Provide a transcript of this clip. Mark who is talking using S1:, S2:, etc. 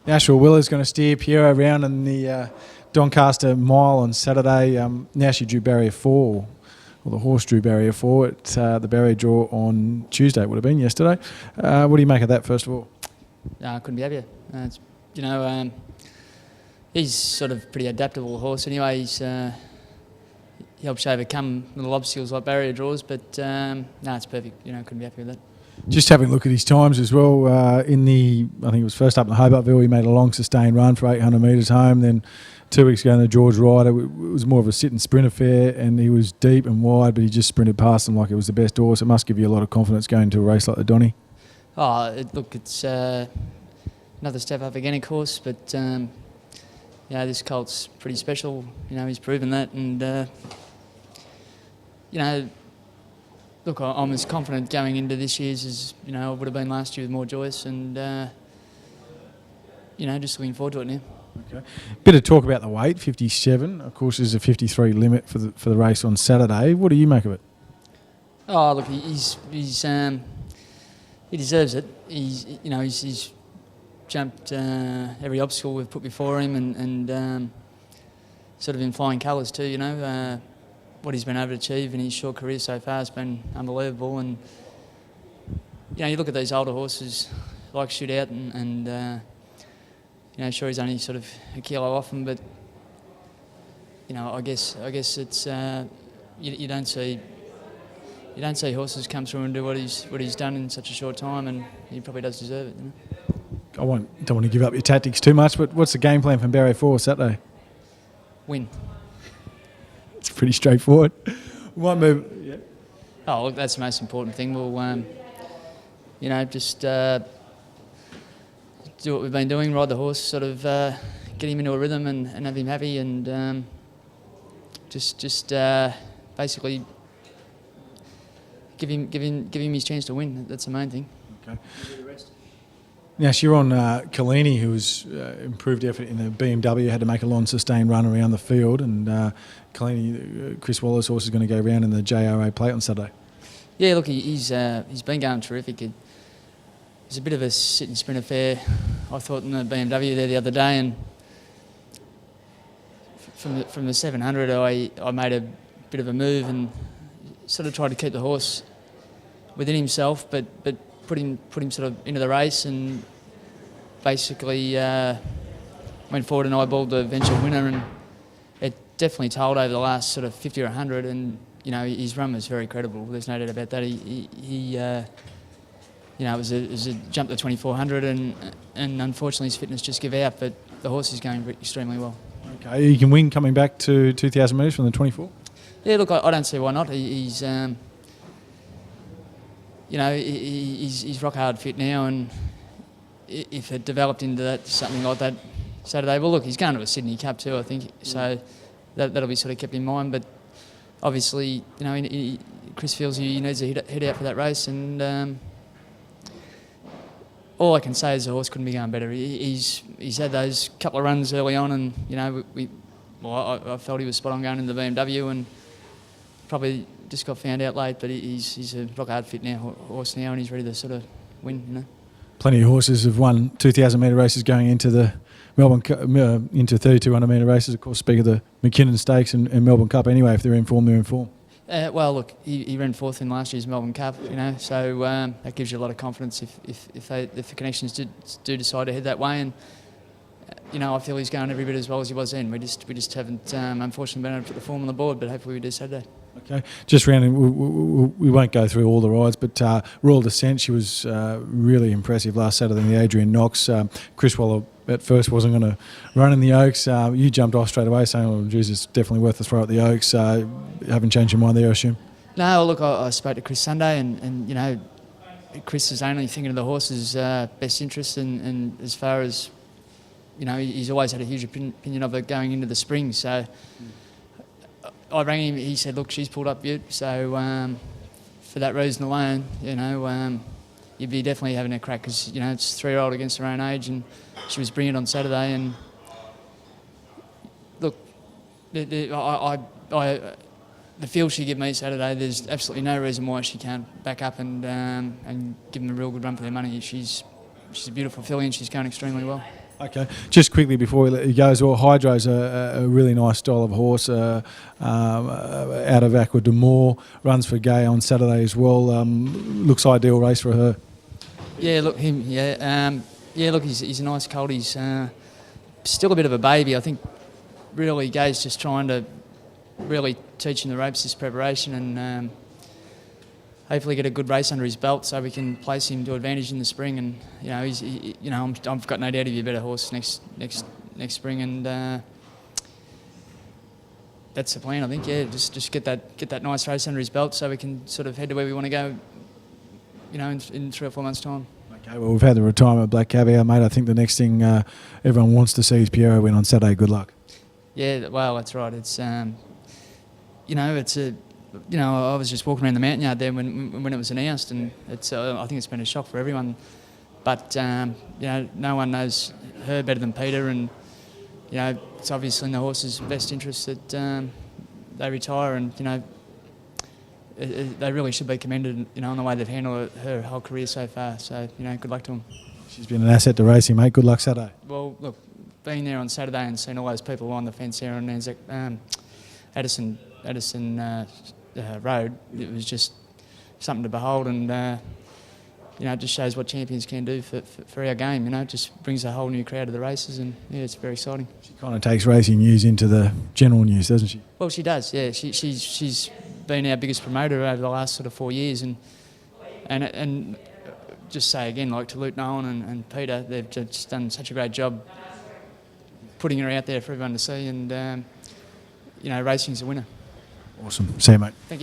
S1: Nash Rawiller going to steer Piero around in the Doncaster mile on Saturday. Nash drew barrier 4, or the horse drew barrier 4 at the barrier draw on Tuesday. It would have been yesterday. What do you make of that, first of all?
S2: I couldn't be happier. He's sort of pretty adaptable horse anyway. He helps you overcome little obstacles like barrier draws, but it's perfect. Couldn't be happy with that.
S1: Just having a look at his times as well. I think it was first up in Hobartville, he made a long sustained run for 800 metres home. Then 2 weeks ago in the George Ryder, it was more of a sit and sprint affair, and he was deep and wide, but he just sprinted past them like it was the best horse. It must give you a lot of confidence going to a race like the Donny.
S2: It's another step up again, of course, but this colt's pretty special. He's proven that, and I'm as confident going into this year's as I would have been last year with more Joyce, and just looking forward to it now.
S1: Okay. Bit of talk about the weight, 57. Of course, there's a 53 limit for the race on Saturday. What do you make of it?
S2: Oh, look, he deserves it. He's jumped every obstacle we've put before him, and sort of in flying colours too. What he's been able to achieve in his short career so far has been unbelievable. And you look at these older horses like Shootout, and sure, he's only sort of a kilo off him, but I guess it's you don't see horses come through and do what he's done in such a short time, and he probably does deserve it.
S1: Don't want to give up your tactics too much, but what's the game plan for Barrier 4 Saturday?
S2: Win.
S1: It's pretty straightforward. We might move. Yeah.
S2: Oh, look, that's the most important thing. We'll, just do what we've been doing, ride the horse, sort of get him into a rhythm and have him happy, and just basically give him his chance to win. That's the main thing.
S1: Okay. Now, you're on Collini, who's improved effort in the BMW, had to make a long sustained run around the field, and Collini, Chris Waller's horse, is going to go around in the JRA plate on Saturday. Yeah,
S2: look, he's been going terrific. It's a bit of a sit and sprint affair, I thought, in the BMW there the other day, and from the 700 I made a bit of a move and sort of tried to keep the horse within himself, but put him sort of into the race, and basically went forward and eyeballed the eventual winner, and it definitely told over the last sort of 50 or 100, and his run was very credible. There's no doubt about that. It was a jump to 2400, and unfortunately his fitness just gave out, but the horse is going extremely well.
S1: Okay, you can win coming back to 2,000 metres from the 24?
S2: Yeah, look, I don't see why not. He's rock hard fit now, and if it developed into something like that Saturday, well, look, he's going to a Sydney Cup too, I think, so that'll be sort of kept in mind. But obviously, Chris feels he needs to head out for that race, and all I can say is the horse couldn't be going better. He's had those couple of runs early on, and I felt he was spot on going into the BMW, and probably just got found out late, but he's a rock hard fit horse now, and he's ready to sort of win.
S1: Plenty of horses have won 2,000 metre races going into the Melbourne into 3,200 metre races. Of course, speak of the McKinnon Stakes and Melbourne Cup. Anyway, if they're in form, they're in form.
S2: Well, look, he ran fourth in last year's Melbourne Cup, so that gives you a lot of confidence if the connections do decide to head that way, and I feel he's going every bit as well as he was then. We just haven't unfortunately been able to put the form on the board, but hopefully we do Saturday.
S1: Okay, just rounding, we won't go through all the rides, but Royal Descent, she was really impressive last Saturday in the Adrian Knox. Chris Waller at first wasn't going to run in the Oaks. You jumped off straight away saying, well, geez, it's definitely worth the throw at the Oaks. Haven't changed your mind there, I assume?
S2: No, look, I spoke to Chris Sunday, and Chris is only thinking of the horse's best interest, and as far as, he's always had a huge opinion of it going into the spring, so... I rang him, he said, look, she's pulled up Butte, so for that reason alone, you'd be definitely having a crack, because, it's 3-year-old against her own age, and she was brilliant on Saturday, and look, the feel she gave me Saturday, there's absolutely no reason why she can't back up and give them a real good run for their money. She's a beautiful filly, and she's going extremely well.
S1: Okay, just quickly before we let you go as well, Hydro's a really nice style of horse out of Aqua de Moor, runs for Gay on Saturday as well. Looks ideal race for her.
S2: Yeah, look, him, yeah. Look, he's a nice colt. He's still a bit of a baby. I think really Gay's just trying to really teach him the ropes this preparation and hopefully get a good race under his belt so we can place him to advantage in the spring. And I've got no doubt he'll be a better horse next spring. And that's the plan, I think. Yeah, just get that nice race under his belt so we can sort of head to where we want to go. In 3 or 4 months' time.
S1: Okay, well, we've had the retirement of Black Caviar, mate. I think the next thing everyone wants to see is Piero win on Saturday. Good luck.
S2: Yeah, well, that's right. It's I was just walking around the mountain yard there when it was announced, and it's I think it's been a shock for everyone. But no one knows her better than Peter, and it's obviously in the horse's best interest that they retire, and they really should be commended, on the way they've handled her whole career so far. So good luck to them.
S1: She's been an asset to racing, mate. Good luck Saturday.
S2: Well, look, being there on Saturday and seeing all those people on the fence there on Addison Road, it was just something to behold, and it just shows what champions can do for our game. It just brings a whole new crowd to the races, and it's very exciting. She
S1: kind of takes racing news into the general news, doesn't she?
S2: Well, she does. Yeah, she's been our biggest promoter over the last sort of 4 years, and just say again, like to Luke Nolan and Peter, they've just done such a great job putting her out there for everyone to see, and racing's a winner.
S1: Awesome. See you, mate.
S2: Thank you.